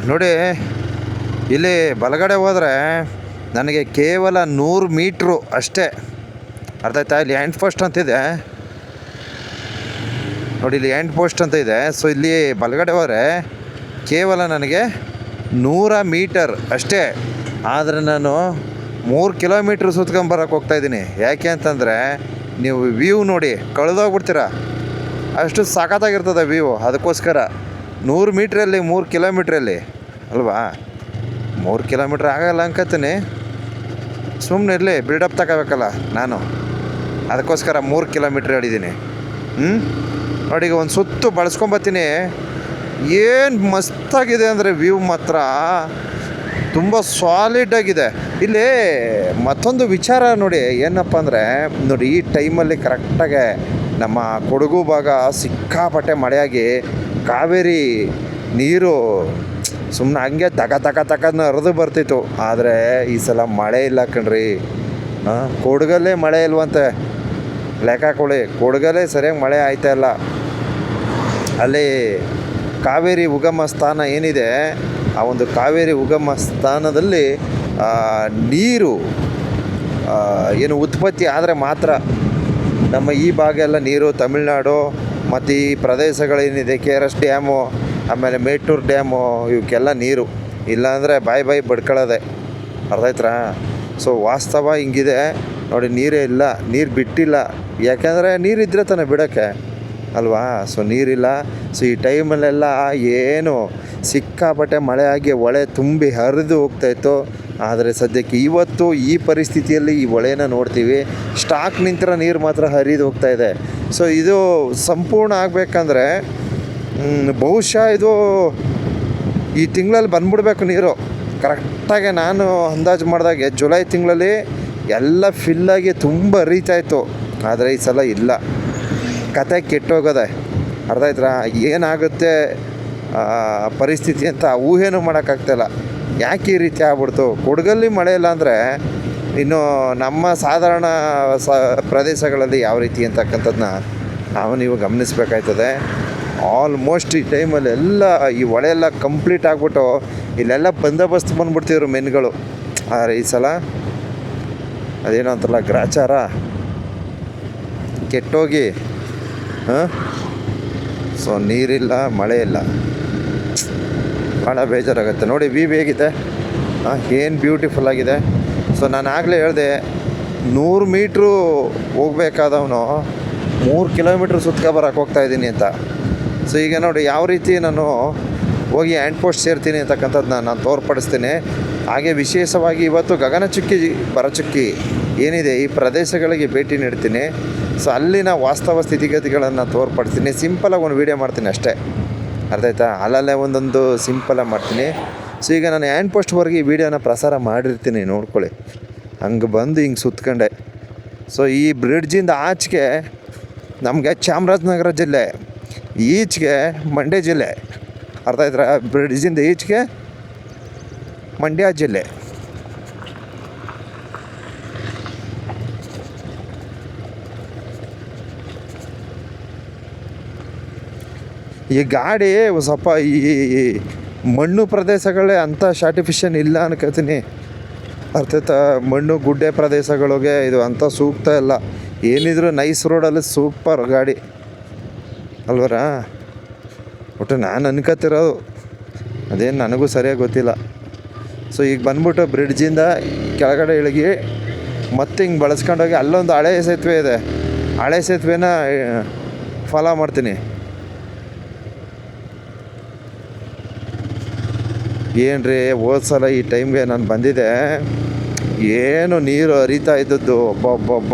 ನೋಡಿ, ಇಲ್ಲಿ ಬಲಗಡೆ ಹೋದರೆ ನನಗೆ ಕೇವಲ 100 ಮೀಟ್ರು ಅಷ್ಟೇ. ಅರ್ಥ ಆಯ್ತಾ? ಇಲ್ಲಿ ಹ್ಯಾಂಡ್ ಪೋಸ್ಟ್ ಅಂತಿದೆ ನೋಡಿ, ಇಲ್ಲಿ ಹ್ಯಾಂಡ್ ಪೋಸ್ಟ್ ಅಂತ ಇದೆ. ಸೊ ಇಲ್ಲಿ ಬಲಗಡೆ ಹೋದರೆ ಕೇವಲ ನನಗೆ 100 ಮೀಟರ್ ಅಷ್ಟೇ. ಆದರೆ ನಾನು 3 ಕಿಲೋಮೀಟ್ರ್ ಸುತ್ಕೊಂಬರಕ್ಕೆ ಹೋಗ್ತಾಯಿದ್ದೀನಿ. ಯಾಕೆ ಅಂತಂದರೆ ನೀವು ವ್ಯೂ ನೋಡಿ ಕಳೆದೋಗ್ಬಿಡ್ತೀರ, ಅಷ್ಟು ಸಖತ್ತಾಗಿರ್ತದೆ ವ್ಯೂ. ಅದಕ್ಕೋಸ್ಕರ 100 ಮೀಟ್ರಲ್ಲಿ 3 ಕಿಲೋಮೀಟ್ರಲ್ಲಿ ಅಲ್ವಾ? 3 ಕಿಲೋಮೀಟ್ರ್ ಆಗಲ್ಲ ಅನ್ಕೋತೀನಿ. ಸುಮ್ಮನೆ ಇರಲಿ, ಬಿಲ್ಡಪ್ ತಗೋಬೇಕಲ್ಲ ನಾನು, ಅದಕ್ಕೋಸ್ಕರ 3 ಕಿಲೋಮೀಟ್ರ್ ಹೇಳಿದ್ದೀನಿ. ನೋಡಿ, ಈಗ ಒಂದು ಸುತ್ತು ಬಳಸ್ಕೊಂಬತ್ತೀನಿ. ಏನು ಮಸ್ತಾಗಿದೆ ಅಂದರೆ ವ್ಯೂ ಮಾತ್ರ ತುಂಬ ಸಾಲಿಡಾಗಿದೆ. ಇಲ್ಲಿ ಮತ್ತೊಂದು ವಿಚಾರ ನೋಡಿ, ಏನಪ್ಪ ಅಂದರೆ ನೋಡಿ, ಈ ಟೈಮಲ್ಲಿ ಕರೆಕ್ಟಾಗೆ ನಮ್ಮ ಕೊಡಗು ಭಾಗ ಸಿಕ್ಕಾಪಟ್ಟೆ ಮಳೆಯಾಗಿ ಕಾವೇರಿ ನೀರು ಸುಮ್ಮನೆ ಹಂಗೆ ತಗನ ಹರಿದು ಬರ್ತಿತ್ತು. ಆದರೆ ಈ ಸಲ ಮಳೆ ಇಲ್ಲ ಕಣ್ರಿ. ಕೊಡಗಲ್ಲೇ ಮಳೆ ಇಲ್ವಂತೆ, ಲೆಕ್ಕ ಕೊಡಿ. ಕೊಡಗಲ್ಲೇ ಸರಿಯಾಗಿ ಮಳೆ ಆಯ್ತಾ ಇಲ್ಲ. ಅಲ್ಲಿ ಕಾವೇರಿ ಉಗಮ ಸ್ಥಾನ ಏನಿದೆ, ಆ ಒಂದು ಕಾವೇರಿ ಉಗಮ ಸ್ಥಾನದಲ್ಲಿ ನೀರು ಏನು ಉತ್ಪತ್ತಿ ಆದರೆ ಮಾತ್ರ ನಮ್ಮ ಈ ಭಾಗ ಎಲ್ಲ ನೀರು, ತಮಿಳ್ನಾಡು ಮತ್ತು ಈ ಪ್ರದೇಶಗಳೇನಿದೆ, KRS ಡ್ಯಾಮು, ಆಮೇಲೆ ಮೇಟೂರು ಡ್ಯಾಮು, ಇವಕ್ಕೆಲ್ಲ ನೀರು. ಇಲ್ಲಾಂದರೆ ಬಾಯಿ ಬಡ್ಕೊಳ್ಳೋದೆ. ಅರ್ಥ ಆಯ್ತಾ? ಸೊ ವಾಸ್ತವ ಹಿಂಗಿದೆ ನೋಡಿ. ನೀರೇ ಇಲ್ಲ, ನೀರು ಬಿಟ್ಟಿಲ್ಲ. ಯಾಕೆಂದರೆ ನೀರಿದ್ದರೆ ತಾನೇ ಬಿಡೋಕ್ಕೆ ಅಲ್ವಾ? ಸೊ ನೀರಿಲ್ಲ. ಸೊ ಈ ಟೈಮಲ್ಲೆಲ್ಲ ಏನು ಸಿಕ್ಕಾಪಟ್ಟೆ ಮಳೆ ಆಗಿ ಹೊಳೆ ತುಂಬಿ ಹರಿದು ಹೋಗ್ತಾಯಿತ್ತು. ಆದರೆ ಸದ್ಯಕ್ಕೆ ಇವತ್ತು ಈ ಪರಿಸ್ಥಿತಿಯಲ್ಲಿ ಈ ಹೊಳೆನ ನೋಡ್ತೀವಿ. ಸ್ಟಾಕ್ ನಿಂತಿರೋ ನೀರು ಮಾತ್ರ ಹರಿದು ಹೋಗ್ತಾಯಿದೆ. ಸೊ ಇದು ಸಂಪೂರ್ಣ ಆಗಬೇಕಂದ್ರೆ ಬಹುಶಃ ಇದು ಈ ತಿಂಗಳಲ್ಲಿ ಬಂದ್ಬಿಡ್ಬೇಕು ನೀರು ಕರೆಕ್ಟಾಗಿ. ನಾನು ಅಂದಾಜು ಮಾಡಿದಾಗೆ ಜುಲೈ ತಿಂಗಳಲ್ಲಿ ಎಲ್ಲ ಫಿಲ್ಲಾಗಿ ತುಂಬ ಹರಿತಾಯಿತ್ತು. ಆದರೆ ಈ ಸಲ ಇಲ್ಲ, ಕತೆ ಕೆಟ್ಟೋಗೋದೆ. ಅರ್ಥ ಆಯ್ತಾ? ಏನಾಗುತ್ತೆ ಪರಿಸ್ಥಿತಿ ಅಂತ ಊಹೆನೂ ಮಾಡೋಕ್ಕಾಗ್ತಾಯಿಲ್ಲ. ಯಾಕೆ ಈ ರೀತಿ ಆಗ್ಬಿಡ್ತು? ಕೊಡಗಲ್ಲಿ ಮಳೆ ಇಲ್ಲ ಅಂದರೆ ಇನ್ನು ನಮ್ಮ ಸಾಧಾರಣ ಪ್ರದೇಶಗಳಲ್ಲಿ ಯಾವ ರೀತಿ ಅಂತಕ್ಕಂಥದ್ದನ್ನ ನೀವು ಗಮನಿಸಬೇಕಾಯ್ತದೆ. ಆಲ್ಮೋಸ್ಟ್ ಈ ಟೈಮಲ್ಲಿ ಎಲ್ಲ ಈ ಹೊಳೆ ಎಲ್ಲ ಕಂಪ್ಲೀಟ್ ಆಗಿಬಿಟ್ಟು ಇಲ್ಲೆಲ್ಲ ಬಂದೋಬಸ್ತ್ ಬಂದುಬಿಡ್ತಿದ್ರು ಮೆನ್ಗಳು. ಆದರೆ ಈ ಸಲ ಅದೇನೋ ಅಂತಲ್ಲ, ಗ್ರಾಚಾರ ಕೆಟ್ಟೋಗಿ ಸೊ ನೀರಿಲ್ಲ, ಮಳೆ ಇಲ್ಲ, ಭಾಳ ಬೇಜಾರಾಗುತ್ತೆ. ನೋಡಿ ವ್ಯೂ ಹೇಗಿದೆ, ಏನು ಬ್ಯೂಟಿಫುಲ್ ಆಗಿದೆ. ಸೊ ನಾನು ಆಗಲೇ ಹೇಳಿದೆ, 100 ಮೀಟ್ರು ಹೋಗ್ಬೇಕಾದವನು 3 ಕಿಲೋಮೀಟ್ರ್ ಸುತ್ಕೊಬರಕ್ಕೆ ಹೋಗ್ತಾಯಿದ್ದೀನಿ ಅಂತ. ಸೊ ಈಗ ನೋಡಿ ಯಾವ ರೀತಿ ನಾನು ಹೋಗಿ ಹ್ಯಾಂಡ್ ಪೋಸ್ಟ್ ಸೇರ್ತೀನಿ ಅಂತಕ್ಕಂಥದ್ದನ್ನ ನಾನು ತೋರ್ಪಡಿಸ್ತೀನಿ. ಹಾಗೆ ವಿಶೇಷವಾಗಿ ಇವತ್ತು ಗಗನಚುಕ್ಕಿ ಭರಚುಕ್ಕಿ ಏನಿದೆ ಈ ಪ್ರದೇಶಗಳಿಗೆ ಭೇಟಿ ನೀಡ್ತೀನಿ. ಸೊ ಅಲ್ಲಿನ ವಾಸ್ತವ ಸ್ಥಿತಿಗತಿಗಳನ್ನು ತೋರ್ಪಡಿಸ್ತೀನಿ. ಸಿಂಪಲಾಗಿ ಒಂದು ವೀಡಿಯೋ ಮಾಡ್ತೀನಿ ಅಷ್ಟೇ. ಅರ್ಥ ಆಯ್ತಾ? ಅಲ್ಲಲ್ಲೇ ಒಂದೊಂದು ಸಿಂಪಲಾಗಿ ಮಾಡ್ತೀನಿ. ಸೊ ಈಗ ನಾನು ಹ್ಯಾಂಡ್ ಪೋಸ್ಟ್ವರೆಗೆ ಈ ವಿಡಿಯೋನ ಪ್ರಸಾರ ಮಾಡಿರ್ತೀನಿ, ನೋಡ್ಕೊಳ್ಳಿ. ಹಂಗೆ ಬಂದು ಹಿಂಗೆ ಸುತ್ಕೊಂಡೆ. ಸೊ ಈ ಬ್ರಿಡ್ಜಿಂದ ಆಚೆಗೆ ನಮಗೆ ಚಾಮರಾಜನಗರ ಜಿಲ್ಲೆ, ಈಚೆಗೆ ಮಂಡ್ಯ ಜಿಲ್ಲೆ. ಅರ್ಥ ಆಯ್ತಾ? ಬ್ರಿಡ್ಜಿಂದ ಈಚೆಗೆ ಮಂಡ್ಯ ಜಿಲ್ಲೆ. ಈ ಗಾಡಿ ಸ್ವಲ್ಪ ಈ ಮಣ್ಣು ಪ್ರದೇಶಗಳೇ ಅಂಥ ಶಾರ್ಟಿಫಿಷನ್ ಇಲ್ಲ ಅನ್ಕೋತೀನಿ. ಅರ್ಥ ಆಯ್ತಾ? ಮಣ್ಣು ಗುಡ್ಡೆ ಪ್ರದೇಶಗಳಿಗೆ ಇದು ಅಂಥ ಸೂಕ್ತ ಇಲ್ಲ. ಏನಿದ್ರು ನೈಸ್ ರೋಡಲ್ಲಿ ಸೂಪರ್ ಗಾಡಿ ಅಲ್ವರ. ಒಟ್ಟು ನಾನು ಅನ್ಕೋತಿರೋದು, ಅದೇನು ನನಗೂ ಸರಿಯಾಗಿ ಗೊತ್ತಿಲ್ಲ. ಸೊ ಈಗ ಬಂದ್ಬಿಟ್ಟು ಬ್ರಿಡ್ಜಿಂದ ಕೆಳಗಡೆ ಇಳಗಿ ಮತ್ತೆ ಹಿಂಗೆ ಬಳಸ್ಕೊಂಡೋಗಿ ಅಲ್ಲೊಂದು ಹಳೆ ಸೇತುವೆ ಇದೆ, ಹಳೆ ಸೇತುವೆನ ಫಾಲೋ ಮಾಡ್ತೀನಿ. ಏನು ರೀ, ಹೋದ ಸಲ ಈ ಟೈಮ್ಗೆ ನಾನು ಬಂದಿದ್ದೆ, ಏನು ನೀರು ಹರಿತಾ ಇದ್ದದ್ದು, ಒಬ್ಬೊಬ್ಬ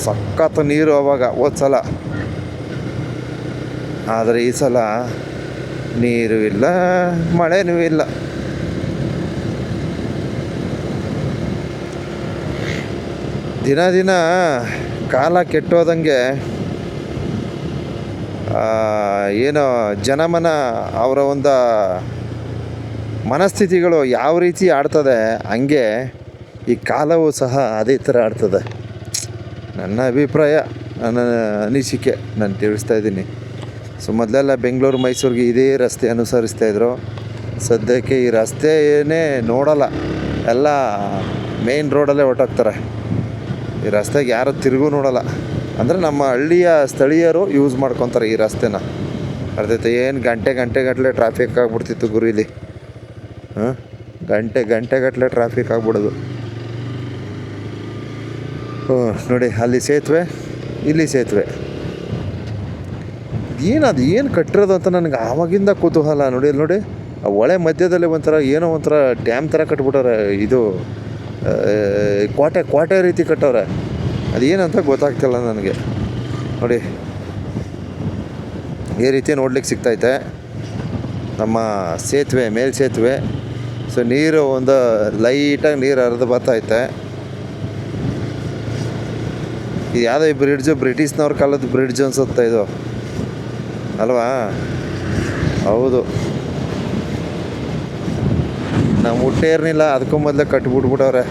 ಸಖತ್ತು ನೀರು ಅವಾಗ ಹೋದ ಸಲ. ಆದರೆ ಈ ಸಲ ನೀರು ಇಲ್ಲ, ಮಳೆನೂ ಇಲ್ಲ. ದಿನ ಕಾಲ ಕೆಟ್ಟೋದಂಗೆ ಏನೋ ಜನಮನ ಅವರ ಒಂದು ಮನಸ್ಥಿತಿಗಳು ಯಾವ ರೀತಿ ಆಡ್ತದೆ, ಹಂಗೆ ಈ ಕಾಲವೂ ಸಹ ಅದೇ ಥರ ಆಡ್ತದೆ. ನನ್ನ ಅಭಿಪ್ರಾಯ, ನನ್ನ ಅನಿಸಿಕೆ ನಾನು ತಿಳಿಸ್ತಾ ಇದ್ದೀನಿ. ಸೊ ಮೊದಲೆಲ್ಲ ಬೆಂಗಳೂರು ಮೈಸೂರಿಗೆ ಇದೇ ರಸ್ತೆ ಅನುಸರಿಸ್ತಾಯಿದ್ರು. ಸದ್ಯಕ್ಕೆ ಈ ರಸ್ತೆನೇ ನೋಡಲ್ಲ, ಎಲ್ಲ ಮೇನ್ ರೋಡಲ್ಲೇ ಹೊರ್ಟೋಗ್ತಾರೆ. ಈ ರಸ್ತೆಗೆ ಯಾರು ತಿರುಗೂ ನೋಡಲ್ಲ. ಅಂದರೆ ನಮ್ಮ ಹಳ್ಳಿಯ ಸ್ಥಳೀಯರು ಯೂಸ್ ಮಾಡ್ಕೊತಾರೆ ಈ ರಸ್ತೆನ. ಅರ್ಥೈತೆ? ಏನು ಗಂಟೆಗಟ್ಟಲೆ ಟ್ರಾಫಿಕ್ ಆಗಿಬಿಡ್ತಿತ್ತು ಗುರು ಇಲ್ಲಿ. ಹಾಂ, ಗಂಟೆಗಟ್ಟಲೆ ಟ್ರಾಫಿಕ್ ಆಗ್ಬಿಡೋದು. ನೋಡಿ, ಅಲ್ಲಿ ಸೇತುವೆ, ಇಲ್ಲಿ ಸೇತುವೆ. ಏನು ಕಟ್ಟಿರೋದು ಅಂತ ನನಗೆ ಆವಾಗಿಂದ ಕುತೂಹಲ. ನೋಡಿ ಅಲ್ಲಿ ನೋಡಿ, ಆ ಹೊಳೆ ಮಧ್ಯದಲ್ಲಿ ಏನೋ ಒಂಥರ ಡ್ಯಾಮ್ ಥರ ಕಟ್ಬಿಟ್ಟವ್ರೆ. ಇದು ಕೋಟೆ ರೀತಿ ಕಟ್ಟವ್ರೆ. ಅದೇನಂತ ಗೊತ್ತಾಗ್ತಿಲ್ಲ ನನಗೆ. ನೋಡಿ, ಈ ರೀತಿ ನೋಡ್ಲಿಕ್ಕೆ ಸಿಗ್ತೈತೆ ನಮ್ಮ ಸೇತುವೆ, ಮೇಲ್ಸೇತುವೆ. ಸೊ ನೀರು ಒಂದು ಲೈಟಾಗಿ ನೀರು ಹರಿದು ಬರ್ತೈತೆ. ಇದು ಯಾವುದೋ ಈ ಬ್ರಿಡ್ಜು ಬ್ರಿಟಿಷ್ನವ್ರ ಕಾಲದ ಬ್ರಿಡ್ಜ್ ಅನ್ಸುತ್ತೆ ಇದು, ಅಲ್ವಾ? ಹೌದು. ನಾವು ಮುಟ್ಟೇರ್ನಿಲ್ಲ, ಅದಕ್ಕೂ ಮೊದಲೇ ಕಟ್ಬಿಟ್ಬಿಟ್ಟವ್ರೆ.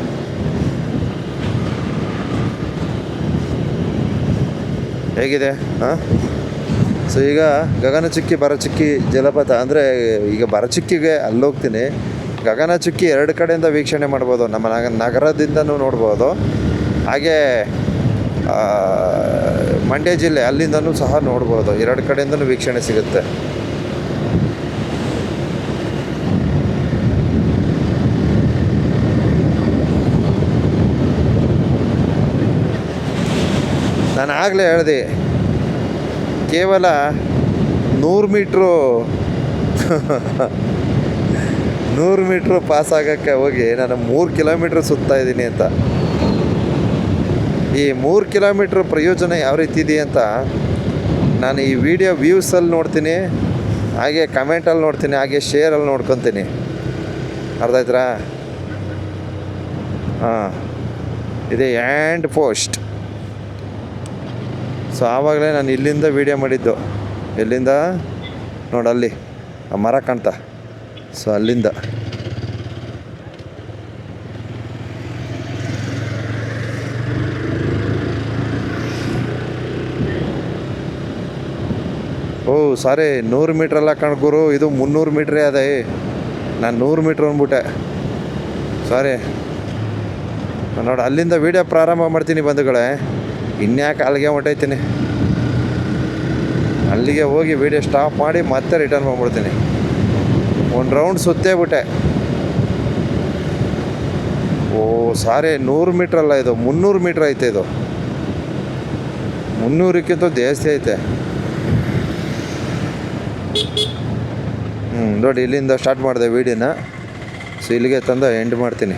ಹೇಗಿದೆ? ಹಾಂ. ಸೊ ಈಗ ಗಗನಚುಕ್ಕಿ ಭರಚುಕ್ಕಿ ಜಲಪಾತ, ಅಂದರೆ ಈಗ ಭರಚುಕ್ಕಿಗೆ ಅಲ್ಲೋಗ್ತೀನಿ. ಗಗನಚುಕ್ಕಿ 2 ಕಡೆಯಿಂದ ವೀಕ್ಷಣೆ ಮಾಡ್ಬೋದು. ನಮ್ಮ ನಗರದಿಂದನೂ ನೋಡ್ಬೋದು, ಹಾಗೆ ಮಂಡ್ಯ ಜಿಲ್ಲೆ ಅಲ್ಲಿಂದನೂ ಸಹ ನೋಡ್ಬೋದು. 2 ಕಡೆಯಿಂದನೂ ವೀಕ್ಷಣೆ ಸಿಗುತ್ತೆ. ನಾನು ಆಗಲೇ ಹೇಳಿದೆ, ಕೇವಲ 100 ಮೀಟ್ರು ಪಾಸ್ ಆಗೋಕ್ಕೆ ಹೋಗಿ ನಾನು 3 ಕಿಲೋಮೀಟ್ರ್ ಸುತ್ತಾ ಇದ್ದೀನಿ ಅಂತ. ಈ 3 ಕಿಲೋಮೀಟ್ರ್ ಪ್ರಯೋಜನ ಯಾವ ರೀತಿ ಇದೆ ಅಂತ ನಾನು ಈ ವಿಡಿಯೋ ವ್ಯೂಸಲ್ಲಿ ನೋಡ್ತೀನಿ, ಹಾಗೆ ಕಮೆಂಟಲ್ಲಿ ನೋಡ್ತೀನಿ, ಹಾಗೆ ಶೇರಲ್ಲಿ ನೋಡ್ಕೊತೀನಿ. ಅರ್ಥ ಆಯ್ತಾ? ಹಾಂ, ಇದೆ ಹ್ಯಾಂಡ್ ಪೋಸ್ಟ್. ಸೊ ಆವಾಗಲೇ ನಾನು ಇಲ್ಲಿಂದ ವೀಡಿಯೋ ಮಾಡಿದ್ದು. ಎಲ್ಲಿಂದ ನೋಡಲ್ಲಿ ಆ ಮರ ಕಾಣ್ತಾ, ಸೊ ಅಲ್ಲಿಂದ. ಸಾರಿ, 100 ಮೀಟ್ರಲ್ಲ ಕಣ್ಗುರು, ಇದು 300 ಮೀಟ್ರೇ ಅದೇ. ನಾನು 100 ಮೀಟ್ರ್ ಅಂದ್ಬಿಟ್ಟೆ, ಸಾರಿ. ನೋಡಿ, ಅಲ್ಲಿಂದ ವೀಡಿಯೋ ಪ್ರಾರಂಭ ಮಾಡ್ತೀನಿ ಬಂಧುಗಳೇ. ಇನ್ಯಾಕೆ ಅಲ್ಲಿಗೆ ಹೊಂಟೈತೀನಿ, ಅಲ್ಲಿಗೆ ಹೋಗಿ ವೀಡಿಯೋ ಸ್ಟಾಪ್ ಮಾಡಿ ಮತ್ತೆ ರಿಟರ್ನ್ ಮಾಡ್ಬಿಡ್ತೀನಿ. ಒಂದು ರೌಂಡ್ ಸುತ್ತೇ ಬಿಟ್ಟೆ. ಸಾರಿ, 100 ಮೀಟ್ರಲ್ಲ, ಇದು 300 ಮೀಟ್ರ್ ಐತೆ. ಇದು 300ಕ್ಕಿಂತ ಜಾಸ್ತಿ ಐತೆ. ನೋಡಿ, ಇಲ್ಲಿಂದ ಸ್ಟಾರ್ಟ್ ಮಾಡಿದೆ ವೀಡಿಯೋನ. ಸೊ ಇಲ್ಲಿಗೆ ತಂದು ಎಂಡ್ ಮಾಡ್ತೀನಿ.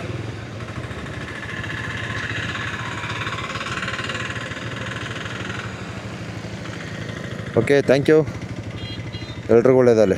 Okay, thank you. ಎಲ್ರಿಗೂ ಒಳ್ಳೆಯದಾಗಲಿ.